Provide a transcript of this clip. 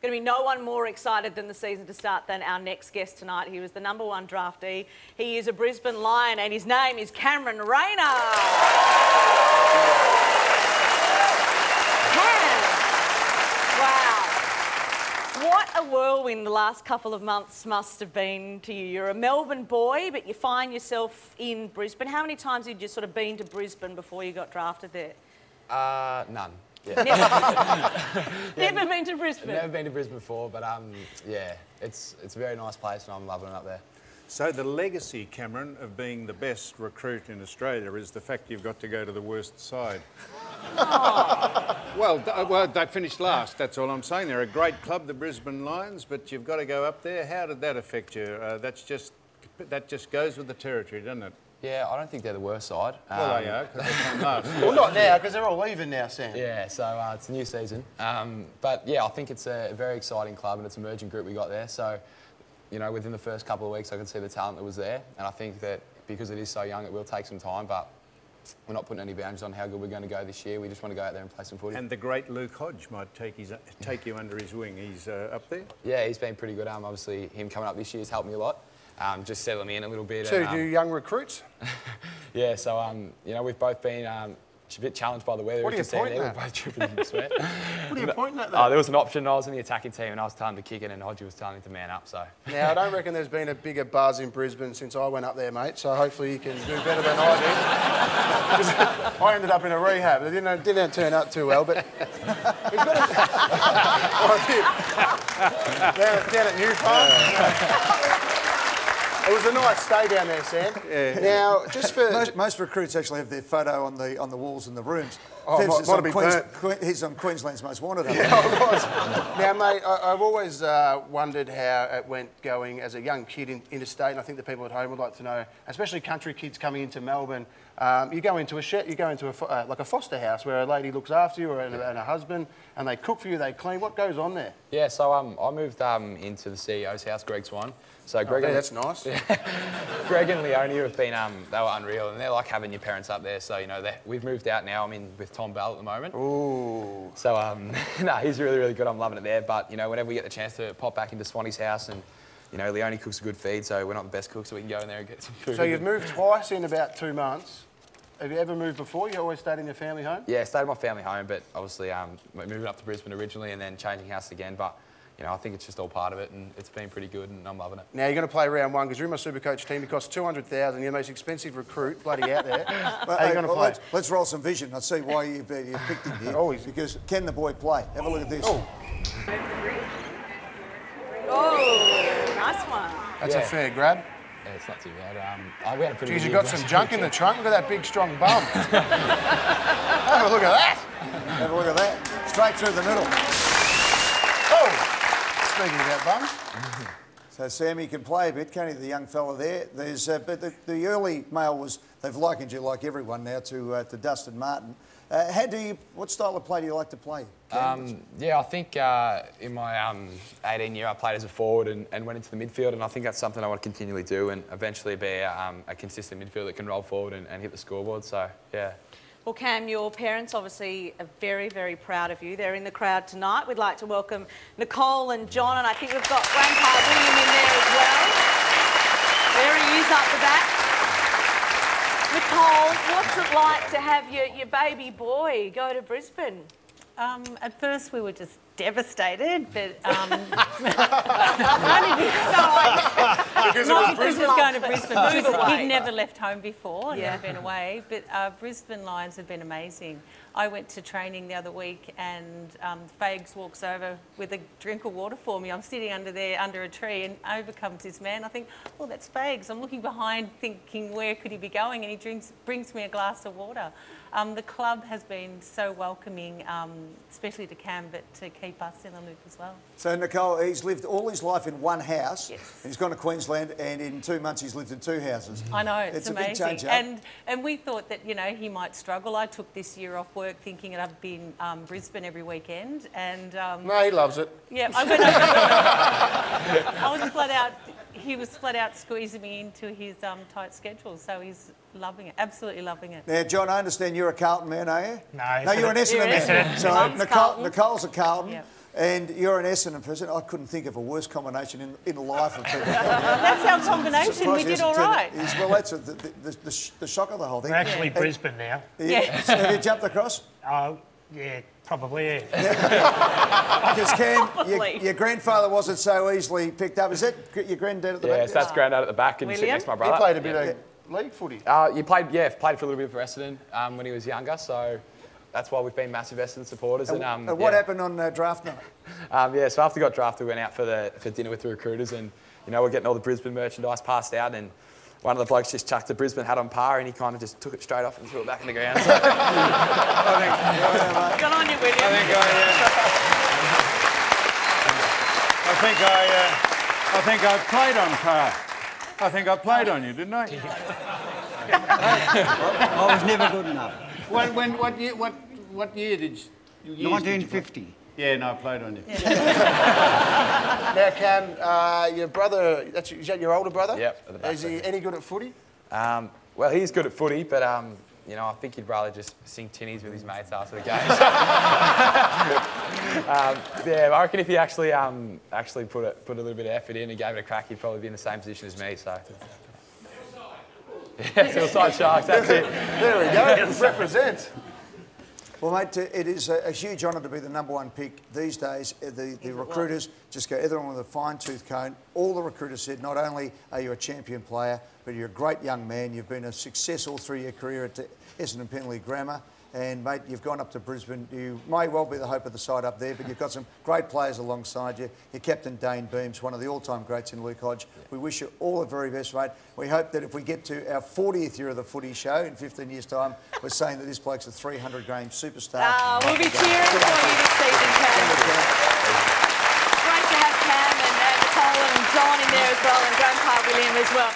Going to be no one more excited than the season to start than our next guest tonight. He was the #1 draftee. He is a Brisbane Lion and his name is Cameron Rayner. Cam! Wow. What a whirlwind the last couple of months must have been to you. You're a Melbourne boy, but you find yourself in Brisbane. How many times had you sort of been to Brisbane before you got drafted there? None. Yeah. Never been to Brisbane? Never been to Brisbane before, but yeah, it's a very nice place and I'm loving it up there. So the legacy, Cameron, of being the best recruit in Australia is the fact you've got to go to the worst side. Oh. Well, they finished last, that's all I'm saying. They're a great club, the Brisbane Lions, but you've got to go up there. How did that affect you? That just goes with the territory, doesn't it? Yeah, I don't think they're the worst side. Well, they are, because they came last. Well, not now, because they're all leaving now, Sam. Yeah, so it's a new season. But yeah, I think it's a very exciting club and it's an emerging group we got there. So, you know, within the first couple of weeks, I could see the talent that was there. And I think that because it is so young, it will take some time, but we're not putting any boundaries on how good we're going to go this year. We just want to go out there and play some footy. And the great Luke Hodge might take you under his wing. He's up there? Yeah, he's been pretty good. Obviously, him coming up this year has helped me a lot. Just settling me in a little bit. Two new young recruits? Yeah, so, you know, we've both been a bit challenged by the weather. What are you pointing at? We're both dripping in sweat. What are you pointing at there? Oh, there was an option. I was in the attacking team and I was telling him to kick it and Hodgie was telling him to man up, so. Now, I don't reckon there's been a bigger buzz in Brisbane since I went up there, mate, so hopefully you can do better than I did. I ended up in a rehab. It didn't turn out too well, but... We've got down at New Farm. It was a nice stay down there, Sam. Yeah. Now, just for... Most recruits actually have their photo on the walls in the rooms. Oh, He's on Queensland's Most Wanted. Yeah, I was. Now, mate, I've always wondered how it went going as a young kid interstate, and I think the people at home would like to know, especially country kids coming into Melbourne. You go into a shed, you go into like a foster house where a lady looks after you and a husband, and they cook for you, they clean. What goes on there? Yeah, so I moved into the CEO's house, Greg's one. So Greg, that's nice. Greg and Leonie have been, they were unreal, and they're like having your parents up there. So, you know, we've moved out now. I'm in with Tom Bell at the moment. Ooh. So, no, he's really, really good. I'm loving it there. But, you know, whenever we get the chance to pop back into Swanee's house and, you know, Leonie cooks a good feed, so we're not the best cooks, so we can go in there and get some food. So you've moved twice in about 2 months. Have you ever moved before? You always stayed in your family home? Yeah, stayed in my family home, but obviously we're moving up to Brisbane originally and then changing house again. But, you know, I think it's just all part of it and it's been pretty good and I'm loving it. Now, you're going to play round one because you're in my Supercoach team. It costs $200,000. You're the most expensive recruit bloody out there. How are you going to play? Let's roll some vision. I'll see why you picked him here. Oh, because can the boy play? Have a look at this. Oh, Nice one. That's a fair grab. Yeah, it's not too bad. We had a pretty Geez, you've got some junk in the trunk. Look at that big, strong bum. Have a look at that. Have a look at that. Straight through the middle. Oh, speaking of that bum. So Sammy can play a bit, can't he, the young fella there? There's, but the early mail was, they've likened you like everyone now to Dustin Martin. What style of play do you like to play? Yeah, I think in my 18 year I played as a forward and went into the midfield, and I think that's something I want to continually do and eventually be a consistent midfielder that can roll forward and hit the scoreboard, so yeah. Well, Cam, your parents obviously are very, very proud of you. They're in the crowd tonight. We'd like to welcome Nicole and John, and I think we've got Grandpa William in there as well. There he is up the back. Nicole, what's it like to have your baby boy go to Brisbane? At first we were just devastated, but Because it was Brisbane was going to Brisbane. He'd never left home before, Yeah. never been away. But Brisbane Lions have been amazing. I went to training the other week, and Fags walks over with a drink of water for me. I'm sitting under a tree, and over comes this man. I think, oh, that's Fags. I'm looking behind, thinking where could he be going, and he brings me a glass of water. The club has been so welcoming, especially to Cam, but to keep us in the loop as well. So, Nicole, he's lived all his life in one house. Yes. He's gone to Queensland, and in 2 months he's lived in 2 houses. I know, it's amazing. A big change up. And we thought that, you know, he might struggle. I took this year off work thinking I'd be in Brisbane every weekend. And no, he loves it. yeah, I went over. I was flat out. He was flat out squeezing me into his tight schedule, so he's loving it, absolutely loving it. Now, John, I understand you're a Carlton man, are you? No, you're an Essendon man. So Nicole's a Carlton. Yep. And you're an Essendon person. I couldn't think of a worse combination in life of people. That's our combination. We did all right. Well, that's the shock of the whole thing. We're actually Brisbane now. Yeah. Have you jumped across? Yeah, probably, yeah. Because Cam, your grandfather wasn't so easily picked up. Is that your granddad at the back? Yeah, so that's granddad at the back and sitting next to my brother. You played a bit of league footy. Played for a little bit for Essendon when he was younger, so that's why we've been massive Essendon supporters. And what happened on draft night? So after we got drafted, we went out for dinner with the recruiters, and we're getting all the Brisbane merchandise passed out, and one of the blokes just chucked the Brisbane hat on par, and he kind of just took it straight off and threw it back in the ground. So, Good on you, William. I think I played on par. I think I played on you, didn't I? I was never good enough. What year did you? 1950. Yeah, no, I played on you. Now, Cam, your brother, is that your older brother? Yep, at the back Is he any good at footy? well, he's good at footy, but I think he'd rather just sing tinnies with his mates after the games. I reckon if he actually put a little bit of effort in and gave it a crack, he'd probably be in the same position as me. So. Yeah, Hillside Sharks, that's it. There we go, represent. Well, mate, it is a huge honour to be the #1 pick these days. The recruiters just go everyone with a fine-tooth comb. All the recruiters said, not only are you a champion player, but you're a great young man. You've been a success all through your career at Essendon Penley Grammar. And, mate, you've gone up to Brisbane. You may well be the hope of the side up there, but you've got some great players alongside you. Your captain, Dane Beams, one of the all-time greats in Luke Hodge. We wish you all the very best, mate. We hope that if we get to our 40th year of the footy show in 15 years' time, we're saying that this bloke's a 300-game superstar. We'll be cheering for you this season, Cam. Great to have Cam and Nicole and John in there as well, and Grandpa William as well.